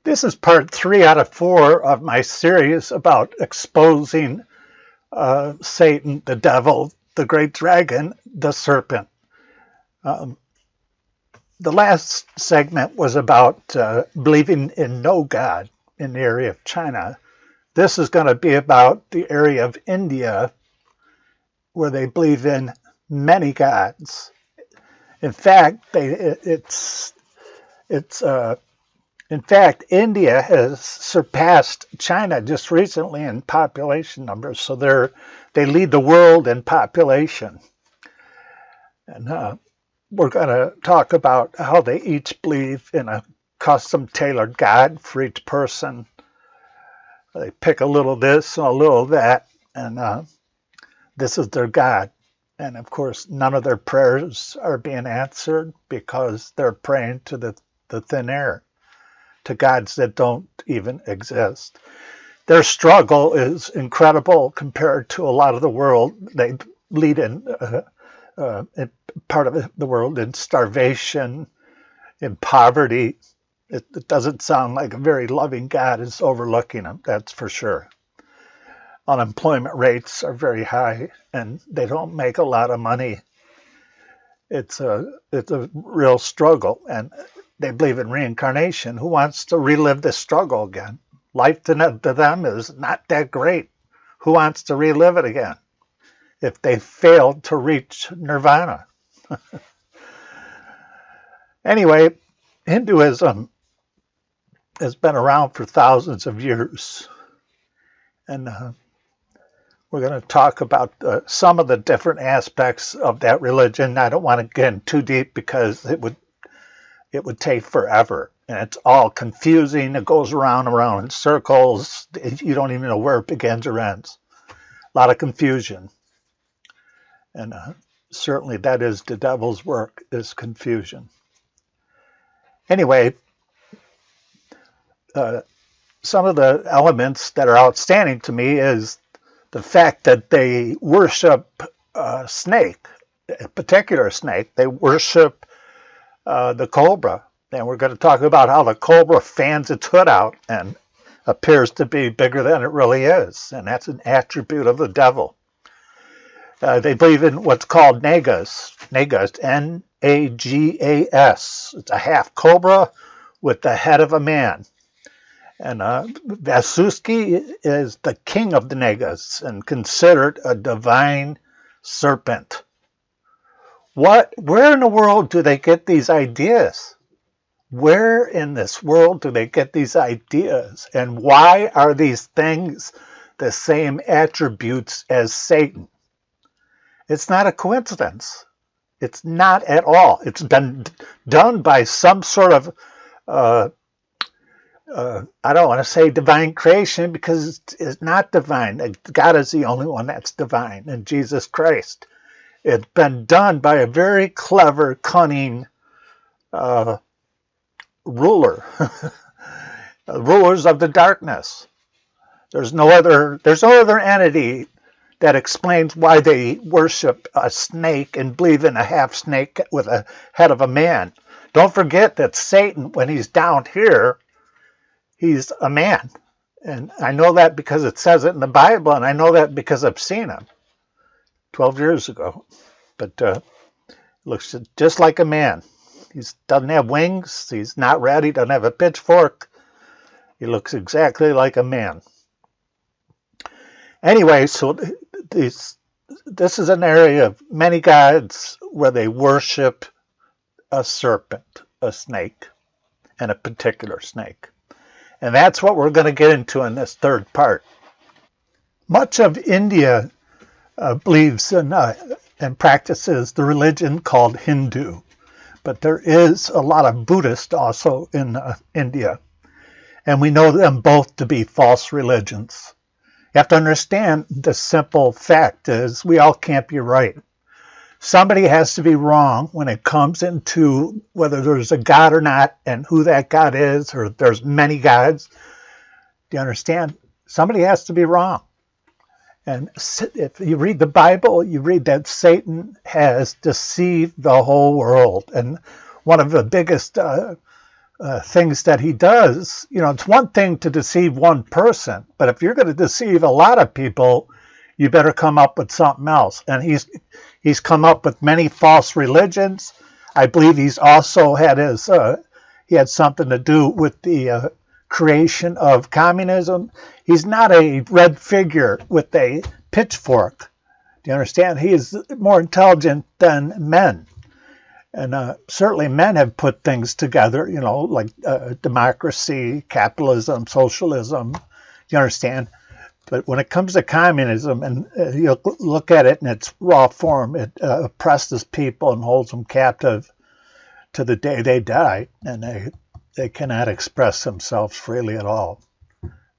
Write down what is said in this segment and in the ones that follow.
This is part 3 out of 4 of my series about exposing Satan, the devil, the great dragon, the serpent. The last segment was about believing in no God in the area of China. This is going to be about the area of India where they believe in many gods. In fact, India has surpassed China just recently in population numbers, so they lead the world in population. And we're going to talk about how they each believe in a custom-tailored God for each person. They pick a little this and a little that, and this is their God. And of course, none of their prayers are being answered because they're praying to the thin air, to gods that don't even exist. Their struggle is incredible compared to a lot of the world. They lead in part of the world in starvation, in poverty. It doesn't sound like a very loving God is overlooking them, that's for sure. Unemployment rates are very high, and they don't make a lot of money. It's a real struggle, and they believe in reincarnation. Who wants to relive the struggle again? Life to them is not that great. Who wants to relive it again if they failed to reach nirvana? Anyway, Hinduism has been around for thousands of years, and we're going to talk about some of the different aspects of that religion. I don't want to get in too deep because it would take forever, and it's all confusing. It goes around and around in circles. You don't even know where it begins or ends. A lot of confusion, and certainly that is the devil's work, is confusion. Anyway, some of the elements that are outstanding to me is the fact that they worship a snake, a particular snake. They worship the cobra. And we're going to talk about how the cobra fans its hood out and appears to be bigger than it really is. And that's an attribute of the devil. They believe in what's called nagas. Nagas, Nagas. It's a half cobra with the head of a man. And Vasuki is the king of the nagas and considered a divine serpent. Where in the world do they get these ideas? Where in this world do they get these ideas? And why are these things the same attributes as Satan? It's not a coincidence. It's not at all. It's been done by some sort of I don't want to say divine creation because it's not divine. God is the only one that's divine, and Jesus Christ. It's been done by a very clever, cunning ruler, rulers of the darkness. There's no other entity that explains why they worship a snake and believe in a half snake with a head of a man. Don't forget that Satan, when he's down here, he's a man. And I know that because it says it in the Bible, and I know that because I've seen him 12 years ago. But looks just like a man. He doesn't have wings. He's not red. He doesn't have a pitchfork. He looks exactly like a man. Anyway, so this is an area of many gods where they worship a serpent, a snake, and a particular snake. And that's what we're going to get into in this third part. Much of India believes in and practices the religion called Hindu. But there is a lot of Buddhists also in India. And we know them both to be false religions. You have to understand the simple fact is we all can't be right. Somebody has to be wrong when it comes into whether there's a God or not and who that God is, or there's many gods. Do you understand? Somebody has to be wrong. And if you read the Bible, you read that Satan has deceived the whole world. And one of the biggest things that he does. It's one thing to deceive one person, but if you're going to deceive a lot of people, you better come up with something else. And he's come up with many false religions. I believe he's also had he had something to do with the creation of communism. He's not a red figure with a pitchfork. Do you understand? He is more intelligent than men. And certainly men have put things together, like democracy, capitalism, socialism. You understand? But when it comes to communism, and you look at it in its raw form, it oppresses people and holds them captive to the day they die, and they cannot express themselves freely at all.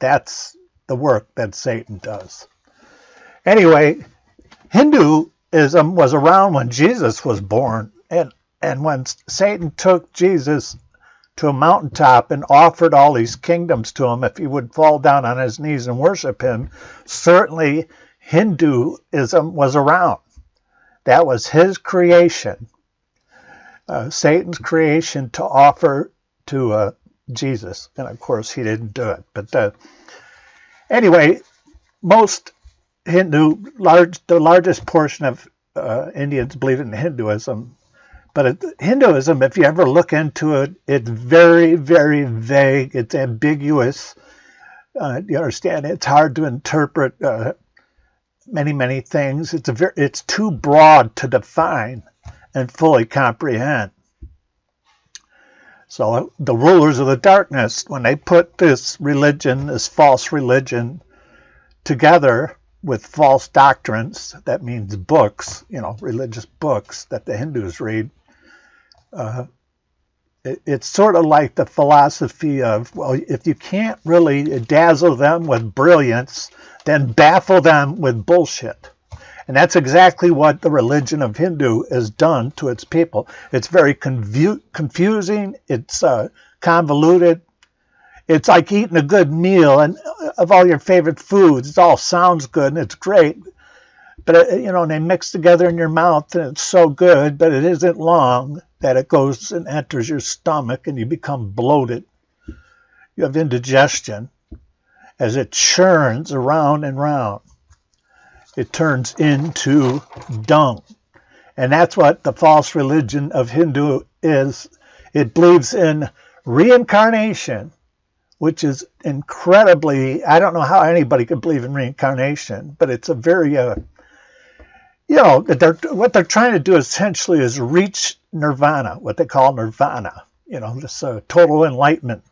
That's the work that Satan does. Anyway, Hinduism was around when Jesus was born, and when Satan took Jesus to a mountaintop and offered all these kingdoms to him if he would fall down on his knees and worship him, certainly Hinduism was around. That was his creation, Satan's creation to offer to Jesus. And of course, he didn't do it. But anyway, most the largest portion of Indians believe in Hinduism. But Hinduism, if you ever look into it, it's very, very vague. It's ambiguous. You understand? It's hard to interpret many, many things. It's too broad to define and fully comprehend. So the rulers of the darkness, when they put this religion, this false religion, together with false doctrines, that means books, religious books that the Hindus read, it's sort of like the philosophy of, well, if you can't really dazzle them with brilliance, then baffle them with bullshit. And that's exactly what the religion of Hindu has done to its people. It's very confusing. It's convoluted. It's like eating a good meal and of all your favorite foods. It all sounds good and it's great. But, and they mix together in your mouth and it's so good, but it isn't long that it goes and enters your stomach and you become bloated. You have indigestion as it churns around and round. It turns into dung. And that's what the false religion of Hindu is. It believes in reincarnation, which is incredibly, I don't know how anybody could believe in reincarnation, but it's a very, what they're trying to do essentially is reach nirvana, what they call nirvana, this total enlightenment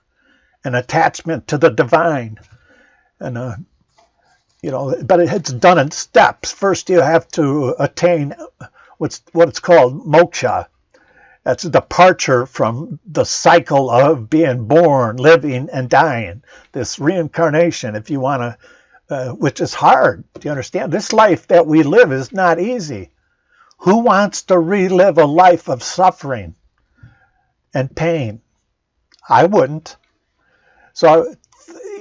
and attachment to the divine. And, but it's done in steps. First, you have to attain what's called moksha. That's a departure from the cycle of being born, living, and dying. This reincarnation, if you want to, which is hard. Do you understand? This life that we live is not easy. Who wants to relive a life of suffering and pain? I wouldn't. So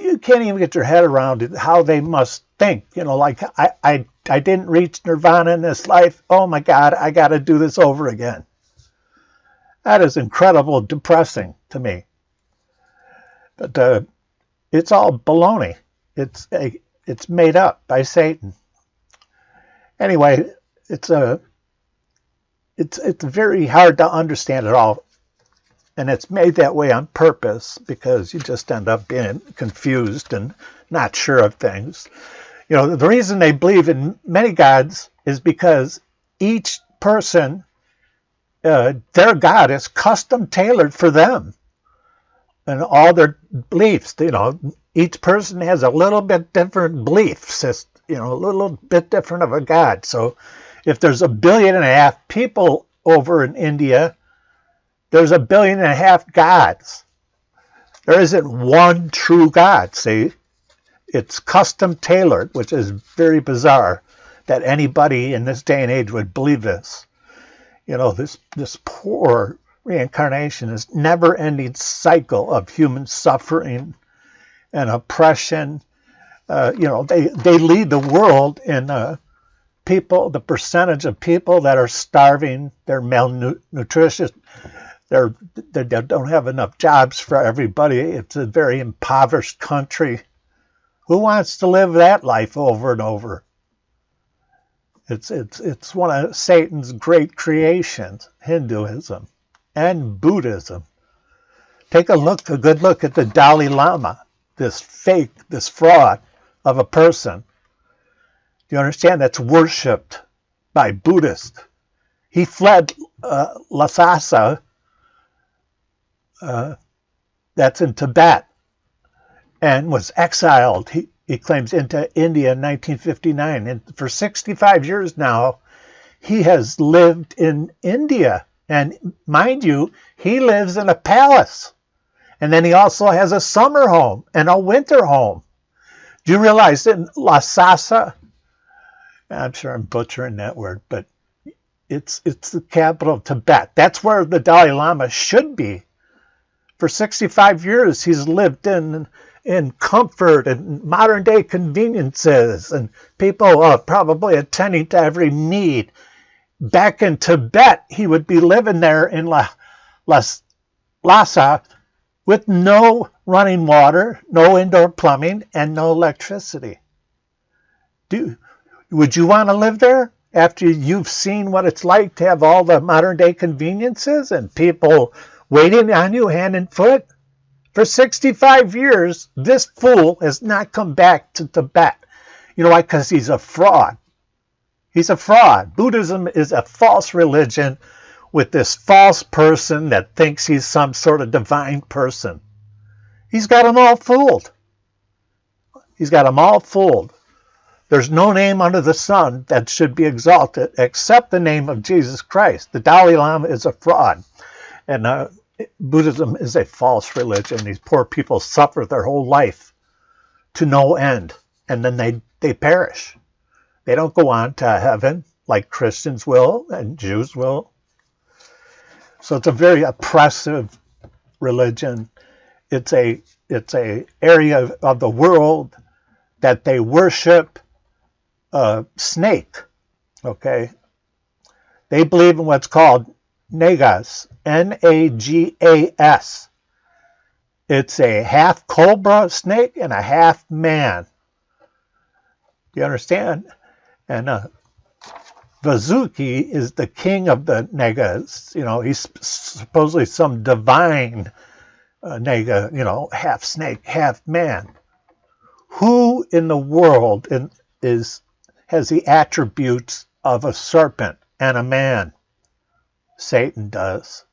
you can't even get your head around it, how they must think. Like I didn't reach nirvana in this life. Oh my God, I got to do this over again. That is incredible, depressing to me. But it's all baloney. It's made up by Satan. Anyway, it's very hard to understand it all. And it's made that way on purpose because you just end up being confused and not sure of things. The reason they believe in many gods is because each person, their God is custom tailored for them and all their beliefs. Each person has a little bit different belief system, a little bit different of a God. So if there's 1.5 billion people over in India, there's 1.5 billion gods. There isn't one true God, see? It's custom tailored, which is very bizarre that anybody in this day and age would believe this. This poor reincarnation is never-ending cycle of human suffering and oppression. They lead the world in people, the percentage of people that are starving, they're malnutritious. They don't have enough jobs for everybody. It's a very impoverished country. Who wants to live that life over and over? It's one of Satan's great creations, Hinduism and Buddhism. Take a good look at the Dalai Lama, this fraud of a person. Do you understand? That's worshipped by Buddhists. He fled Lhasa, that's in Tibet, and was exiled, he claims, into India in 1959. And for 65 years now, he has lived in India. And mind you, he lives in a palace. And then he also has a summer home and a winter home. Do you realize that in Lhasa, I'm sure I'm butchering that word, but it's the capital of Tibet. That's where the Dalai Lama should be. For 65 years, he's lived in comfort and modern day conveniences, and people probably attending to every need. Back in Tibet, he would be living there in Lhasa with no running water, no indoor plumbing, and no electricity. Would you want to live there after you've seen what it's like to have all the modern day conveniences and people waiting on you hand and foot? For 65 years, this fool has not come back to Tibet. You know why? Because he's a fraud. He's a fraud. Buddhism is a false religion with this false person that thinks he's some sort of divine person. He's got them all fooled. He's got them all fooled. There's no name under the sun that should be exalted except the name of Jesus Christ. The Dalai Lama is a fraud. And Buddhism is a false religion. These poor people suffer their whole life to no end. And then they perish. They don't go on to heaven like Christians will and Jews will. So it's a very oppressive religion. It's a area of the world that they worship a snake. Okay, they believe in what's called Nagas, Nagas. It's a half cobra snake and a half man. Do you understand? And Vazuki is the king of the Nagas. You know, he's supposedly some divine Naga, you know, half snake, half man. Who in the world has the attributes of a serpent and a man? Satan does.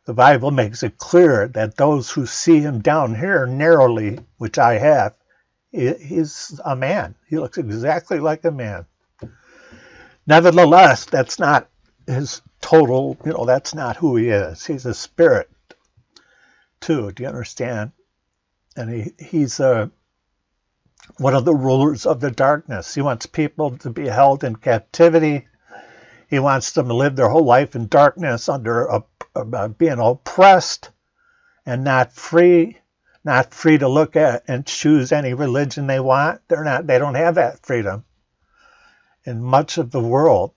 The Bible makes it clear that those who see him down here narrowly, which I have, he's a man. He looks exactly like a man. Nevertheless, that's not his total, you know, that's not who he is. He's a spirit, too. Do you understand? And he's one of the rulers of the darkness. He wants people to be held in captivity. He wants them to live their whole life in darkness, under being oppressed and not free to look at and choose any religion they want. They don't have that freedom in much of the world.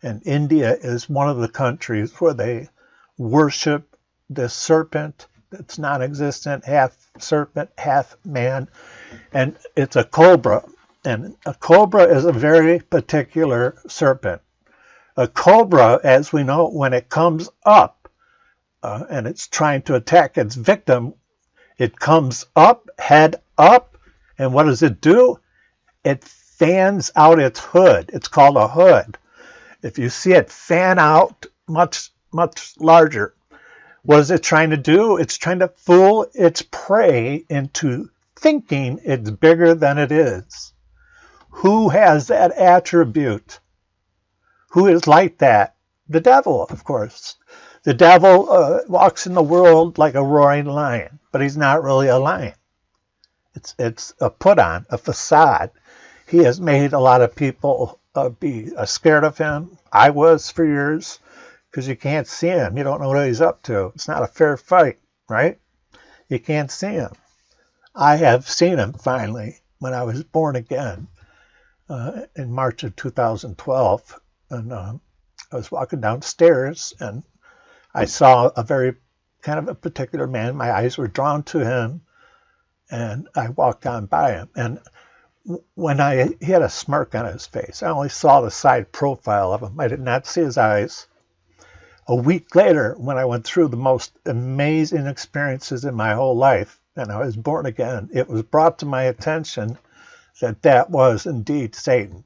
And India is one of the countries where they worship this serpent that's non-existent, half serpent, half man, and it's a cobra. And a cobra is a very particular serpent. A cobra, as we know, when it comes up and it's trying to attack its victim, it comes up, head up, and what does it do? It fans out its hood. It's called a hood. If you see it fan out much, much larger, what is it trying to do? It's trying to fool its prey into thinking it's bigger than it is. Who has that attribute? Who is like that? The devil, of course. The devil walks in the world like a roaring lion, but he's not really a lion. It's a put-on, a facade. He has made a lot of people be scared of him. I was for years, because you can't see him. You don't know what he's up to. It's not a fair fight, right? You can't see him. I have seen him finally when I was born again in March of 2012. And I was walking downstairs, and I saw a very kind of a particular man. My eyes were drawn to him, and I walked on by him. And he had a smirk on his face. I only saw the side profile of him. I did not see his eyes. A week later, when I went through the most amazing experiences in my whole life, and I was born again, it was brought to my attention that that was indeed Satan.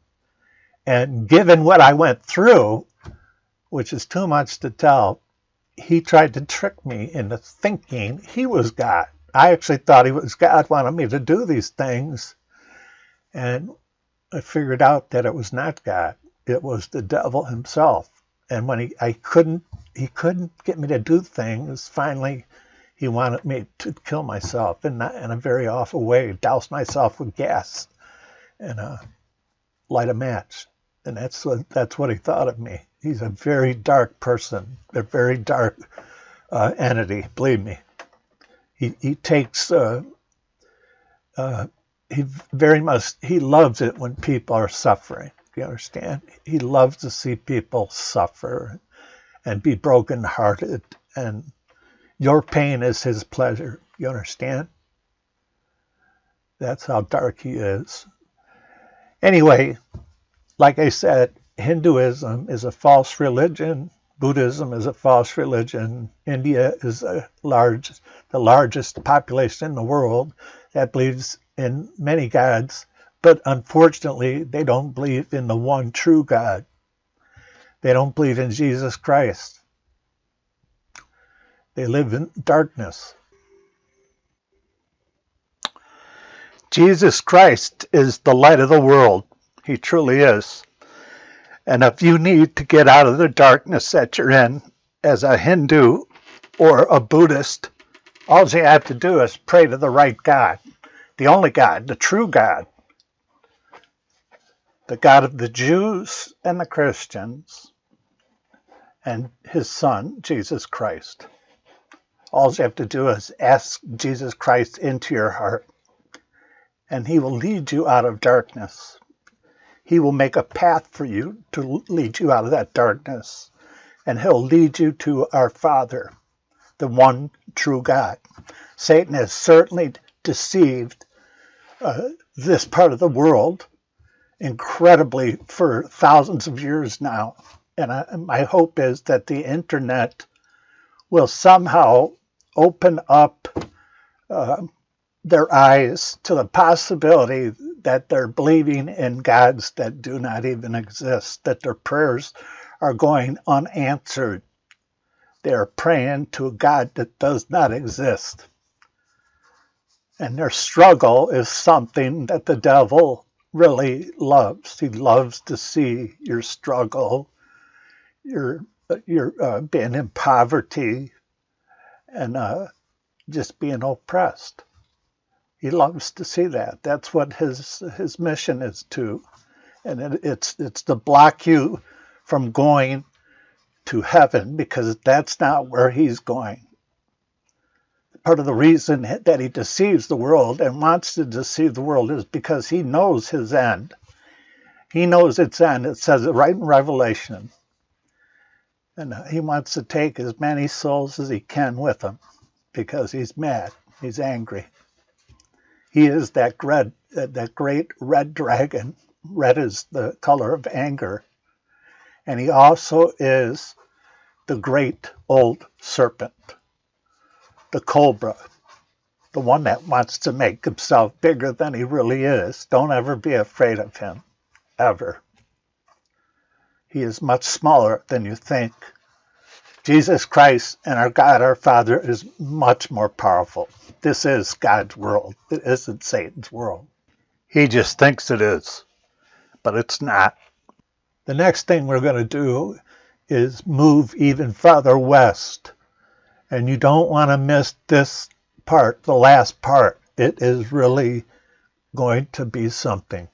And given what I went through, which is too much to tell, he tried to trick me into thinking he was God. I actually thought he was God, wanted me to do these things. And I figured out that it was not God. It was the devil himself. And when he couldn't get me to do things, finally he wanted me to kill myself in a very awful way, douse myself with gas and light a match. And that's what he thought of me. He's a very dark person, a very dark entity, believe me. He takes he loves it when people are suffering. You understand? He loves to see people suffer and be brokenhearted, and your pain is his pleasure. You understand? That's how dark he is. Anyway, like I said, Hinduism is a false religion. Buddhism is a false religion. India is the largest population in the world that believes in many gods, but unfortunately, they don't believe in the one true God. They don't believe in Jesus Christ. They live in darkness. Jesus Christ is the light of the world. He truly is. And if you need to get out of the darkness that you're in as a Hindu or a Buddhist, all you have to do is pray to the right God, the only God, the true God, the God of the Jews and the Christians, and his son, Jesus Christ. All you have to do is ask Jesus Christ into your heart, and he will lead you out of darkness. He will make a path for you to lead you out of that darkness, and he'll lead you to our Father, the one true God. Satan has certainly deceived this part of the world incredibly for thousands of years now. And my hope is that the internet will somehow open up their eyes to the possibility that they're believing in gods that do not even exist, that their prayers are going unanswered. They're praying to a God that does not exist. And their struggle is something that the devil really loves. He loves to see your struggle, your being in poverty, and just being oppressed. He loves to see that. That's what his mission is to. And it's to block you from going to heaven, because that's not where he's going. Part of the reason that he deceives the world and wants to deceive the world is because he knows his end. He knows its end. It says it right in Revelation. And he wants to take as many souls as he can with him because he's mad. He's angry. He is that great red dragon. Red is the color of anger. And he also is the great old serpent, the cobra, the one that wants to make himself bigger than he really is. Don't ever be afraid of him, ever. He is much smaller than you think. Jesus Christ and our God, our Father, is much more powerful. This is God's world. It isn't Satan's world. He just thinks it is, but it's not. The next thing we're going to do is move even further west. And you don't want to miss this part, the last part. It is really going to be something.